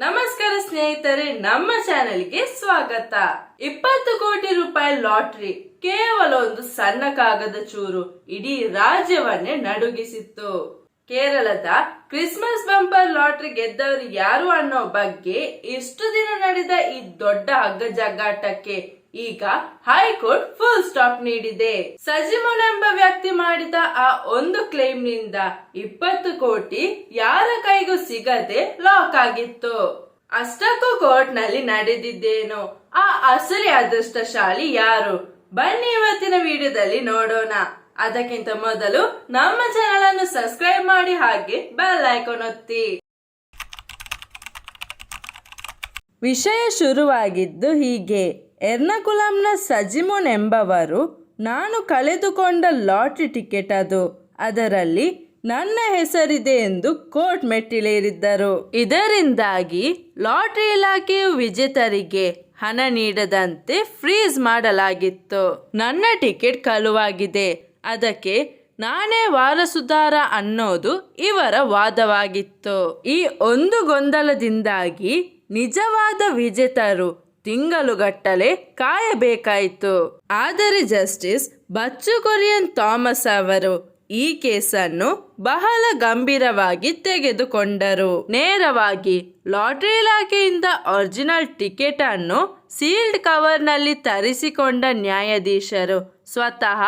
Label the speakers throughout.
Speaker 1: ನಮಸ್ಕಾರ ಸ್ನೇಹಿತರೆ, ನಮ್ಮ ಚಾನೆಲ್ಗೆ ಸ್ವಾಗತ. 20 ಕೋಟಿ ರೂಪಾಯಿ ಲಾಟರಿ ಕೇವಲ ಒಂದು ಸಣ್ಣ ಕಾಗದ ಚೂರು ಇಡೀ ರಾಜ್ಯವನ್ನೇ ನಡುಗಿಸಿತ್ತು. ಕೇರಳದ ಕ್ರಿಸ್ಮಸ್ ಬಂಪರ್ ಲಾಟರಿ ಗೆದ್ದವರು ಯಾರು ಅನ್ನೋ ಬಗ್ಗೆ ಇಷ್ಟು ದಿನ ನಡೆದ ಈ ದೊಡ್ಡ ಹಗ್ಗಜಗ್ಗಾಟಕ್ಕೆ ಈಗ ಹೈಕೋರ್ಟ್ ಫುಲ್ ಸ್ಟಾಪ್ ನೀಡಿದೆ. ಸಜಿಮೋನ್ ಎಂಬ ವ್ಯಕ್ತಿ ಮಾಡಿದ ಆ ಒಂದು ಕ್ಲೇಮ್ ನಿಂದ 20 ಕೋಟಿ ಯಾರ ಕೈಗೂ ಸಿಗದೆ ಲಾಕ್ ಆಗಿತ್ತು. ಅಷ್ಟಕ್ಕೂ ಕೋರ್ಟ್ ನಲ್ಲಿ ನಡೆದಿದ್ದೇನು, ಆ ಅಸಲಿ ಅದೃಷ್ಟಶಾಲಿ ಯಾರು, ಬನ್ನಿ ಇವತ್ತಿನ ವಿಡಿಯೋದಲ್ಲಿ ನೋಡೋಣ. ಅದಕ್ಕಿಂತ ಮೊದಲು ನಮ್ಮ ಚಾನೆಲ್ ಅನ್ನು ಸಬ್ಸ್ಕ್ರೈಬ್ ಮಾಡಿ, ಹಾಗೆ ಬೆಲ್ ಐಕಾನ್ ಒತ್ತಿ. ವಿಷಯ ಶುರುವಾಗಿದ್ದು ಹೀಗೆ. ಎರ್ನಾಕುಲಂನ ಸಜಿಮೋನ್ ಎಂಬವರು, ನಾನು ಕಳೆದುಕೊಂಡ ಲಾಟರಿ ಟಿಕೆಟ್ ಅದು, ಅದರಲ್ಲಿ ನನ್ನ ಹೆಸರಿದೆ ಎಂದು ಕೋರ್ಟ್ ಮೆಟ್ಟಿಲೇರಿದ್ದರು. ಇದರಿಂದಾಗಿ ಲಾಟರಿ ಇಲಾಖೆಯು ವಿಜೇತರಿಗೆ ಹಣ ನೀಡದಂತೆ ಫ್ರೀಸ್ ಮಾಡಲಾಗಿತ್ತು. ನನ್ನ ಟಿಕೆಟ್ ಕಳುವಾಗಿದೆ, ಅದಕ್ಕೆ ನಾನೇ ವಾರಸುದಾರ ಅನ್ನೋದು ಇವರ ವಾದವಾಗಿತ್ತು. ಈ ಒಂದು ಗೊಂದಲದಿಂದಾಗಿ ನಿಜವಾದ ವಿಜೇತರು ತಿಂಗಳುಗಟ್ಟಲೆ ಕಾಯಬೇಕಾಯಿತು. ಆದರೆ ಜಸ್ಟಿಸ್ ಬಚ್ಚು ಕೊರಿಯನ್ ಥಾಮಸ್ ಅವರು ಈ ಕೇಸನ್ನು ಬಹಳ ಗಂಭೀರವಾಗಿ ತೆಗೆದುಕೊಂಡರು. ನೇರವಾಗಿ ಲಾಟರಿ ಇಲಾಖೆಯಿಂದ ಒರಿಜಿನಲ್ ಟಿಕೆಟ್ ಅನ್ನು ಸೀಲ್ಡ್ ಕವರ್ ನಲ್ಲಿ ತರಿಸಿಕೊಂಡ ನ್ಯಾಯಾಧೀಶರು ಸ್ವತಃ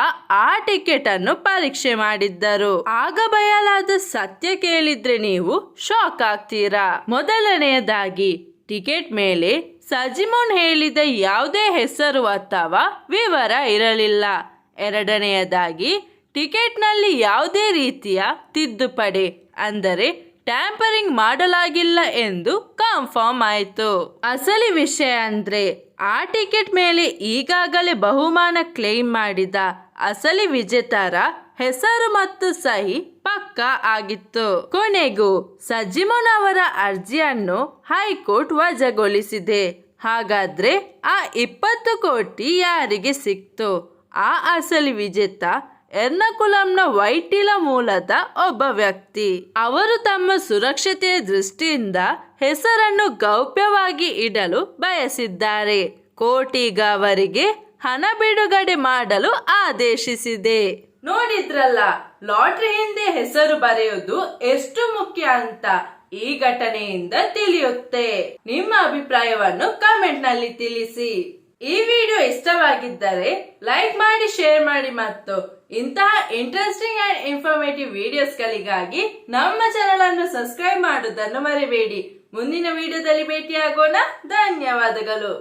Speaker 1: ಆ ಟಿಕೆಟ್ ಅನ್ನು ಪರೀಕ್ಷೆ ಮಾಡಿದ್ದರು. ಆಗ ಬಯಲಾದ ಸತ್ಯ ಕೇಳಿದ್ರೆ ನೀವು ಶಾಕ್ ಆಗ್ತೀರಾ. ಮೊದಲನೆಯದಾಗಿ, ಟಿಕೆಟ್ ಮೇಲೆ ಸಜಿಮೋನ್ ಹೇಳಿದ ಯಾವುದೇ ಹೆಸರು ಅಥವಾ ವಿವರ ಇರಲಿಲ್ಲ. ಎರಡನೆಯದಾಗಿ, ಟಿಕೆಟ್ ನಲ್ಲಿ ಯಾವುದೇ ರೀತಿಯ ತಿದ್ದುಪಡಿ ಅಂದರೆ ಟ್ಯಾಂಪರಿಂಗ್ ಮಾಡಲಾಗಿಲ್ಲ ಎಂದು ಕನ್ಫರ್ಮ್ ಆಯಿತು. ಅಸಲಿ ವಿಷಯ ಅಂದ್ರೆ, ಆ ಟಿಕೆಟ್ ಮೇಲೆ ಈಗಾಗಲೇ ಬಹುಮಾನ ಕ್ಲೇಮ್ ಮಾಡಿದ ಅಸಲಿ ವಿಜೇತರ ಹೆಸರು ಮತ್ತು ಸಹಿ ಪಕ್ಕಾ ಆಗಿತ್ತು. ಕೊನೆಗೂ ಸಜಿಮೋನ್ ಅವರ ಅರ್ಜಿಯನ್ನು ಹೈಕೋರ್ಟ್ ವಜಾಗೊಳಿಸಿದೆ. ಹಾಗಾದ್ರೆ ಆ 20 ಕೋಟಿ ಯಾರಿಗೆ ಸಿಕ್ತು? ಆ ಅಸಲಿ ವಿಜೇತ ಎರ್ನಾಕುಲಂನ ವೈಟಿಲ ಮೂಲದ ಒಬ್ಬ ವ್ಯಕ್ತಿ. ಅವರು ತಮ್ಮ ಸುರಕ್ಷತೆಯ ದೃಷ್ಟಿಯಿಂದ ಹೆಸರನ್ನು ಗೌಪ್ಯವಾಗಿ ಇಡಲು ಬಯಸಿದ್ದಾರೆ. ಕೋರ್ಟ್ ಈಗ ಅವರಿಗೆ ಹಣ ಬಿಡುಗಡೆ ಮಾಡಲು ಆದೇಶಿಸಿದೆ. ನೋಡಿದ್ರಲ್ಲ, ಲಾಟರಿ ಹಿಂದೆ ಹೆಸರು ಬರೆಯುವುದು ಎಷ್ಟು ಮುಖ್ಯ ಅಂತ ಈ ಘಟನೆಯಿಂದ ತಿಳಿಯುತ್ತೆ. ನಿಮ್ಮ ಅಭಿಪ್ರಾಯವನ್ನು ಕಮೆಂಟ್ ನಲ್ಲಿ ತಿಳಿಸಿ. ಈ ವಿಡಿಯೋ ಇಷ್ಟವಾಗಿದ್ದರೆ ಲೈಕ್ ಮಾಡಿ, ಶೇರ್ ಮಾಡಿ ಮತ್ತು ಇಂತಹ ಇಂಟ್ರೆಸ್ಟಿಂಗ್ ಅಂಡ್ ಇನ್ಫಾರ್ಮೇಟಿವ್ ವಿಡಿಯೋಸ್ ಗಳಿಗಾಗಿ ನಮ್ಮ ಚಾನೆಲ್ ಅನ್ನು ಸಬ್ಸ್ಕ್ರೈಬ್ ಮಾಡುವುದನ್ನು ಮರೆಯಬೇಡಿ. ಮುಂದಿನ ವಿಡಿಯೋದಲ್ಲಿ ಭೇಟಿಯಾಗೋಣ. ಧನ್ಯವಾದಗಳು.